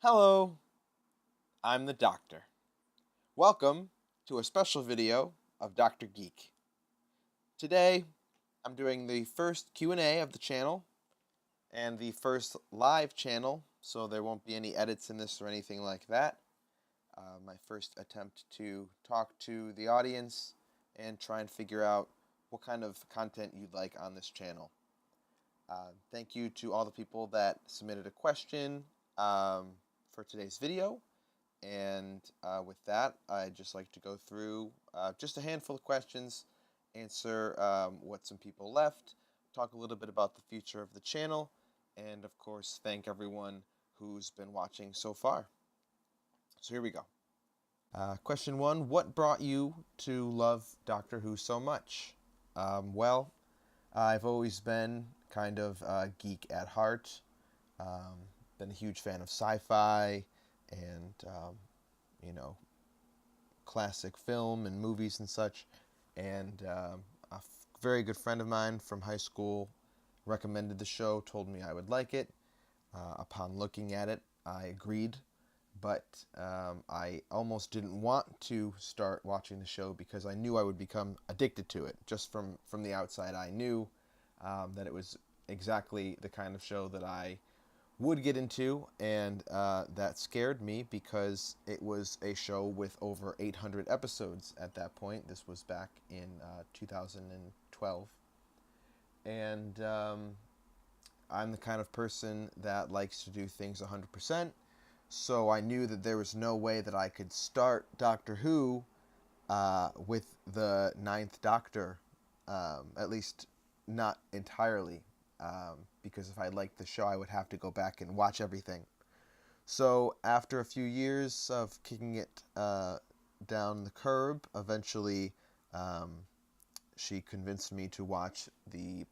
Hello, I'm the Doctor. Welcome to a special video of Dr. Geek. Today, I'm doing the first Q&A of the channel and the first live channel, so there won't be any edits in this or anything like that. My first attempt to talk to the audience and try and figure out what kind of content you'd like on this channel. Thank you to all the people that submitted a question for today's video. And with that, I'd just like to go through just a handful of questions, answer what some people left, talk a little bit about the future of the channel, and of course, thank everyone who's been watching so far. So here we go. Question 1, what brought you to love Doctor Who so much? Well, I've always been kind of a geek at heart. Been a huge fan of sci-fi and, you know, classic film and movies and such. And very good friend of mine from high school recommended the show, told me I would like it. Upon looking at it, I agreed. But I almost didn't want to start watching the show because I knew I would become addicted to it. Just from the outside, I knew that it was exactly the kind of show that I would get into, and that scared me because it was a show with over 800 episodes at that point. This was back in 2012. And I'm the kind of person that likes to do things 100%. So I knew that there was no way that I could start Doctor Who with the Ninth Doctor, at least not entirely, because if I liked the show, I would have to go back and watch everything. So after a few years of kicking it down the curb, eventually she convinced me to watch the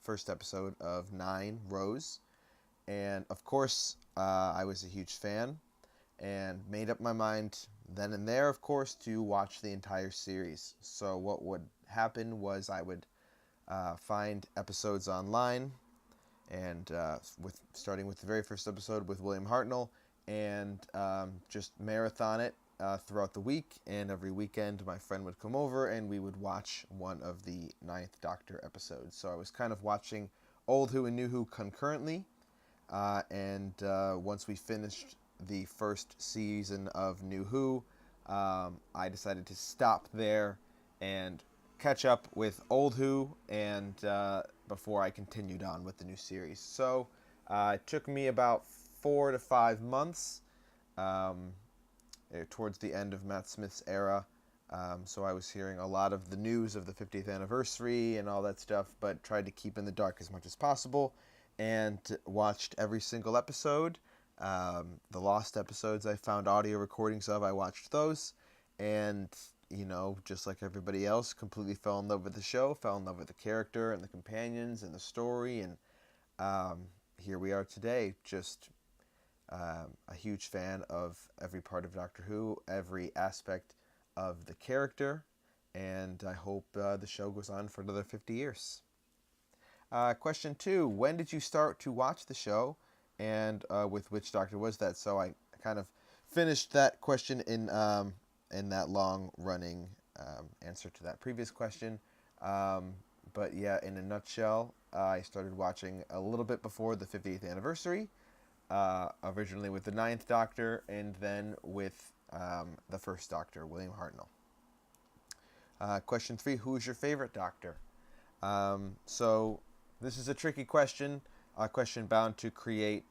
first episode of 9 Rose. And of course, I was a huge fan and made up my mind then and there, of course, to watch the entire series. So what would happen was I would find episodes online, and starting with the very first episode with William Hartnell, and just marathon it throughout the week. And every weekend, my friend would come over, and we would watch one of the Ninth Doctor episodes. So I was kind of watching Old Who and New Who concurrently. And once we finished the first season of New Who, I decided to stop there and catch up with Old Who, and before I continued on with the new series. So it took me about 4 to 5 months towards the end of Matt Smith's era. So I was hearing a lot of the news of the 50th anniversary and all that stuff, but tried to keep in the dark as much as possible, and watched every single episode. The lost episodes I found audio recordings of, I watched those, and just like everybody else, completely fell in love with the show, fell in love with the character and the companions and the story, and here we are today, just a huge fan of every part of Doctor Who, every aspect of the character, and I hope the show goes on for another 50 years. Question 2, when did you start to watch the show, and with which Doctor was that? So I kind of finished that question in that long-running answer to that previous question. But yeah, in a nutshell, I started watching a little bit before the 50th anniversary, originally with the Ninth Doctor, and then with the first Doctor, William Hartnell. Question 3, who is your favorite Doctor? So this is a tricky question, a question bound to create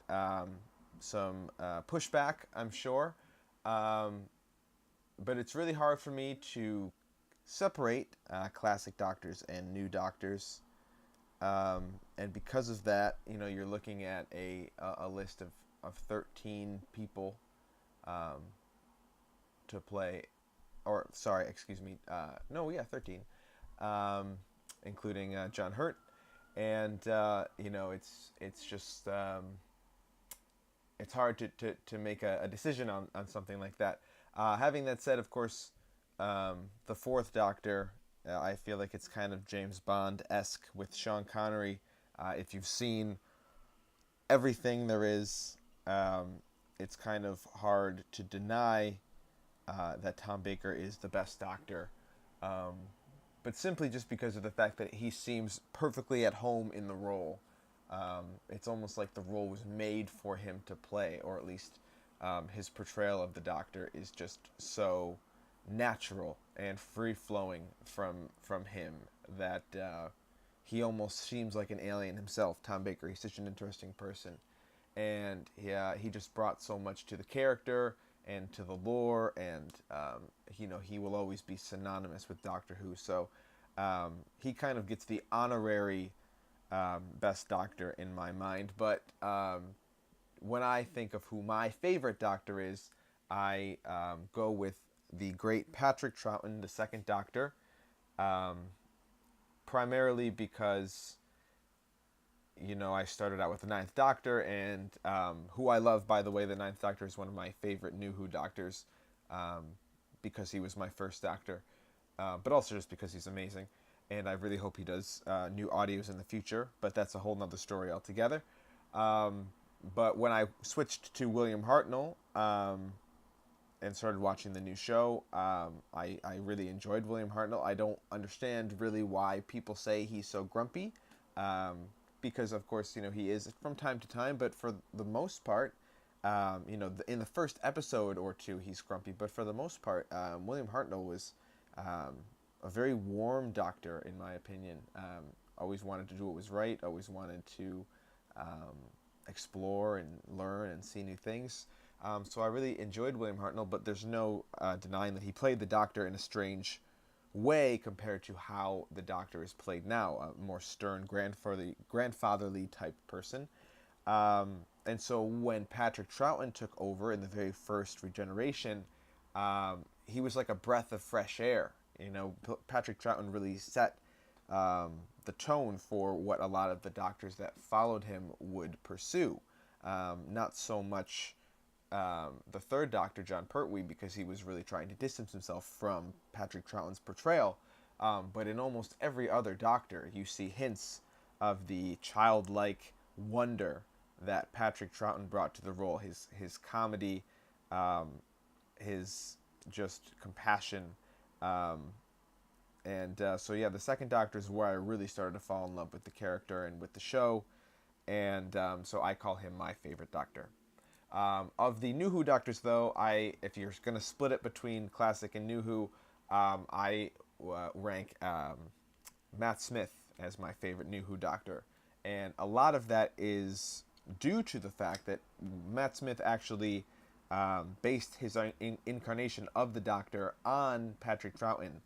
some pushback, I'm sure. But it's really hard for me to separate classic Doctors and new Doctors. And because of that, you're looking at a list of 13 people to play, or sorry, excuse me, no, yeah, 13, including John Hurt, and it's just it's hard to make a decision on something like that. Having that said, of course, the fourth Doctor, I feel like it's kind of James Bond-esque with Sean Connery. If you've seen everything there is, it's kind of hard to deny that Tom Baker is the best Doctor, um, but simply just because of the fact that he seems perfectly at home in the role. It's almost like the role was made for him to play, or at least his portrayal of the Doctor is just so natural and free flowing from him that he almost seems like an alien himself. Tom Baker, he's such an interesting person, and yeah, he just brought so much to the character and to the lore, and he will always be synonymous with Doctor Who. So he kind of gets the honorary best Doctor in my mind. But when I think of who my favorite Doctor is, I go with the great Patrick Troughton, the second Doctor, um, primarily because I started out with the Ninth Doctor, and who I love, by the way. The Ninth Doctor is one of my favorite New Who Doctors, because he was my first Doctor, but also just because he's amazing, and I really hope he does new audios in the future, but that's a whole nother story altogether. But when I switched to William Hartnell and started watching the new show, I really enjoyed William Hartnell. I don't understand really why people say he's so grumpy. Because of course, he is from time to time, but for the most part, in the first episode or two, he's grumpy. But for the most part, William Hartnell was a very warm Doctor, in my opinion. Always wanted to do what was right. Always wanted to explore and learn and see new things. So I really enjoyed William Hartnell, but there's no denying that he played the Doctor in a strange way compared to how the Doctor is played now, a more stern, grandfatherly type person. And so when Patrick Troughton took over in the very first regeneration, he was like a breath of fresh air. Patrick Troughton really set the tone for what a lot of the Doctors that followed him would pursue. Not so much the third Doctor, John Pertwee, because he was really trying to distance himself from Patrick Troughton's portrayal. But in almost every other Doctor, you see hints of the childlike wonder that Patrick Troughton brought to the role. His comedy, his just compassion. So yeah, the second Doctor is where I really started to fall in love with the character and with the show. And so I call him my favorite Doctor. Of the New Who Doctors, though, if you're going to split it between classic and New Who, I rank Matt Smith as my favorite New Who Doctor. And a lot of that is due to the fact that Matt Smith actually based his incarnation of the Doctor on Patrick Troughton,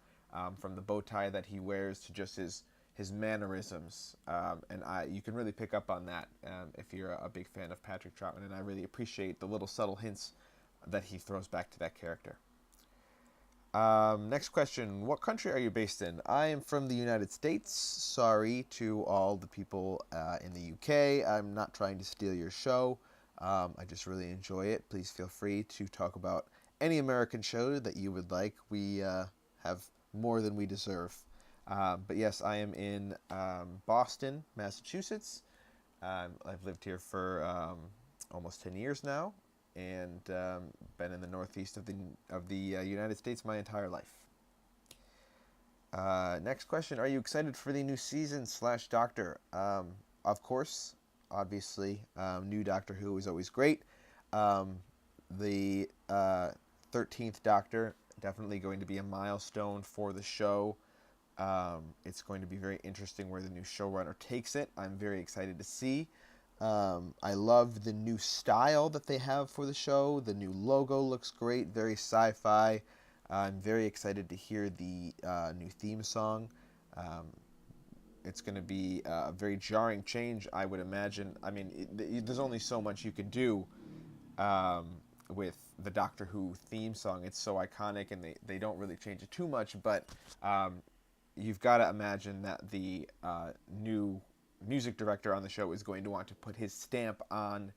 from the bow tie that he wears to just his mannerisms, and you can really pick up on that if you're a big fan of Patrick Troughton, and I really appreciate the little subtle hints that he throws back to that character. Next question, what country are you based in? I am from the United States. Sorry to all the people in the UK. I'm not trying to steal your show. I just really enjoy it. Please feel free to talk about any American show that you would like. We have more than we deserve. But yes, I am in Boston, Massachusetts. I've lived here for almost 10 years now, and been in the northeast of the United States my entire life. Next question, are you excited for the new season / Doctor? Of course, obviously, new Doctor Who is always great. The 13th Doctor, definitely going to be a milestone for the show. It's going to be very interesting where the new showrunner takes it. I'm very excited to see. I love the new style that they have for the show. The new logo looks great, very sci-fi. I'm very excited to hear the new theme song. It's going to be a very jarring change, I would imagine. I mean, there's only so much you can do with the Doctor Who theme song. It's so iconic, and they don't really change it too much, but you've got to imagine that the new music director on the show is going to want to put his stamp on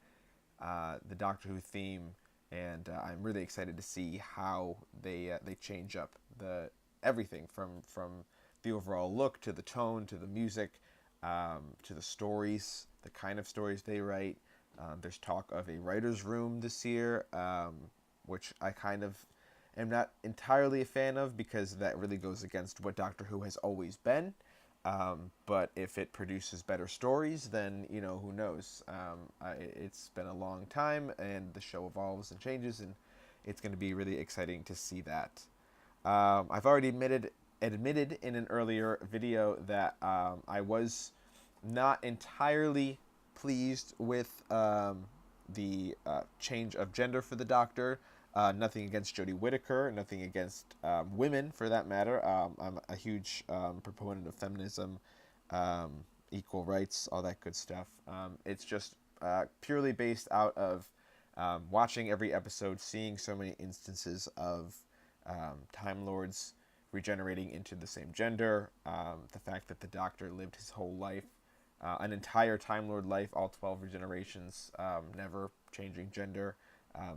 the Doctor Who theme, and I'm really excited to see how they change up everything from the overall look to the tone to the music, to the stories, the kind of stories they write. There's talk of a writer's room this year, which I kind of am not entirely a fan of because that really goes against what Doctor Who has always been. But if it produces better stories, then, you know, who knows? It's been a long time, and the show evolves and changes, and it's going to be really exciting to see that. I've already admitted in an earlier video that I was not entirely pleased with the change of gender for the Doctor. Nothing against Jodie Whittaker, nothing against women for that matter. I'm a huge proponent of feminism, equal rights, all that good stuff. It's just purely based out of watching every episode, seeing so many instances of Time Lords regenerating into the same gender, the fact that the Doctor lived his whole life, an entire Time Lord life, all 12 regenerations, never changing gender.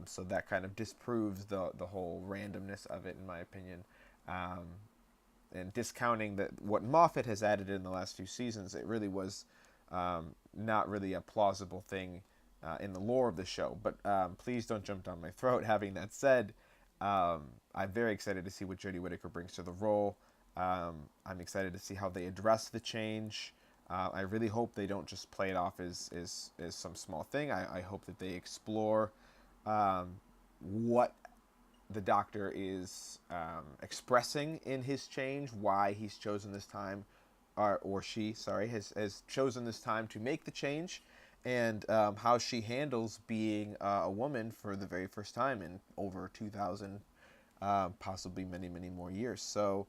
So that kind of disproves the whole randomness of it, in my opinion. And discounting that what Moffat has added in the last few seasons, it really was not really a plausible thing in the lore of the show. But please don't jump down my throat. Having that said, I'm very excited to see what Jodie Whittaker brings to the role. I'm excited to see how they address the change. I really hope they don't just play it off as some small thing. I hope that they explore what the Doctor is expressing in his change, why he's chosen this time, or she, sorry, has chosen this time to make the change, and how she handles being a woman for the very first time in over 2,000, possibly many, many more years. So,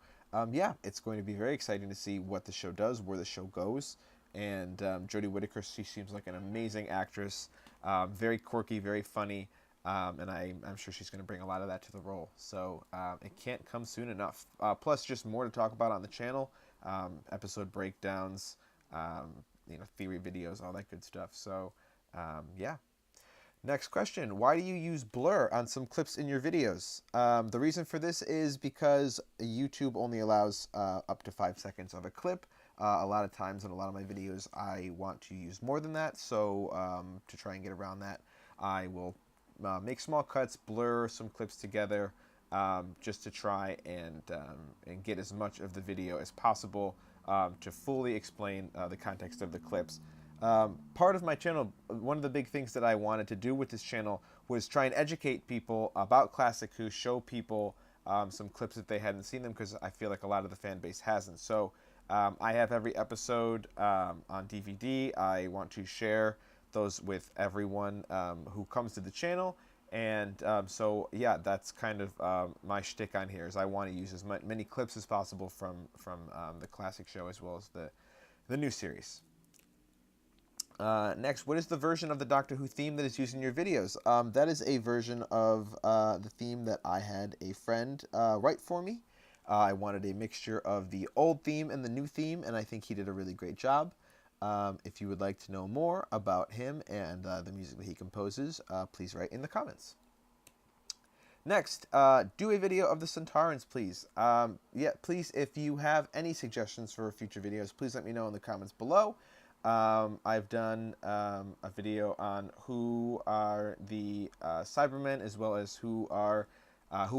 yeah, it's going to be very exciting to see what the show does, where the show goes. And Jodie Whittaker, she seems like an amazing actress, very quirky, very funny. And I'm sure she's going to bring a lot of that to the role. So it can't come soon enough. Plus, just more to talk about on the channel, episode breakdowns, theory videos, all that good stuff. So, yeah. Next question. Why do you use blur on some clips in your videos? The reason for this is because YouTube only allows up to 5 seconds of a clip. A lot of times in a lot of my videos, I want to use more than that. So to try and get around that, I will make small cuts, blur some clips together, just to try and get as much of the video as possible to fully explain the context of the clips. Part of my channel, one of the big things that I wanted to do with this channel was try and educate people about Classic Who, show people some clips if they hadn't seen them, because I feel like a lot of the fan base hasn't. So I have every episode on DVD. I want to share those with everyone who comes to the channel, and so yeah, that's kind of my shtick on here. Is I want to use as many clips as possible from the classic show as well as the new series. Next, what is the version of the Doctor Who theme that is used in your videos? That is a version of the theme that I had a friend write for me. I wanted a mixture of the old theme and the new theme, and I think he did a really great job. If you would like to know more about him and the music that he composes, please write in the comments. Next, do a video of the Centaurans, please. Yeah, please, if you have any suggestions for future videos, please let me know in the comments below. I've done a video on who are the Cybermen, as well as who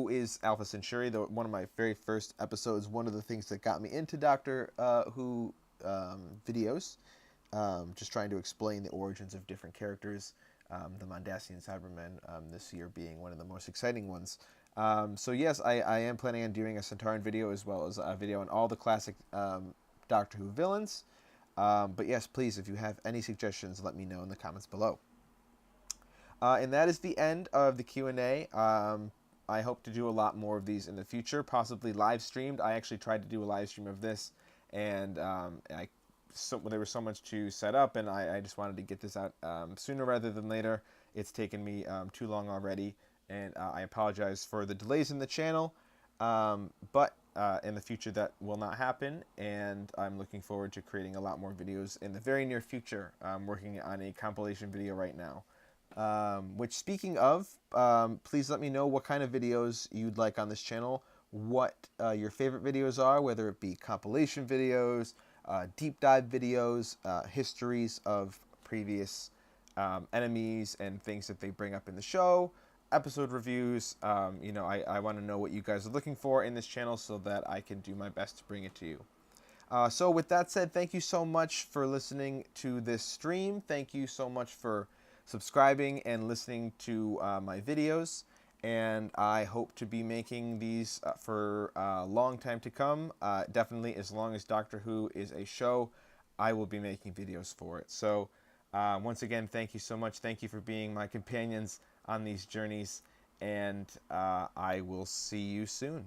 is Alpha Centauri. One of my very first episodes, one of the things that got me into Doctor Who videos, just trying to explain the origins of different characters, the Mondasian Cybermen, this year being one of the most exciting ones. So yes, I am planning on doing a Centauran video, as well as a video on all the classic Doctor Who villains. But yes, please, if you have any suggestions, let me know in the comments below. And that is the end of the Q&A. I hope to do a lot more of these in the future, possibly live streamed. I actually tried to do a live stream of this, and there was so much to set up, and I just wanted to get this out sooner rather than later. It's taken me too long already, and I apologize for the delays in the channel, but in the future that will not happen, and I'm looking forward to creating a lot more videos in the very near future. I'm working on a compilation video right now. Which, speaking of, please let me know what kind of videos you'd like on this channel, what your favorite videos are, whether it be compilation videos, deep dive videos, histories of previous enemies and things that they bring up in the show, episode reviews. I want to know what you guys are looking for in this channel so that I can do my best to bring it to you. So with that said, thank you so much for listening to this stream. Thank you so much for subscribing and listening to my videos. And I hope to be making these for a long time to come. Definitely as long as Doctor Who is a show, I will be making videos for it. So once again, thank you so much. Thank you for being my companions on these journeys. And I will see you soon.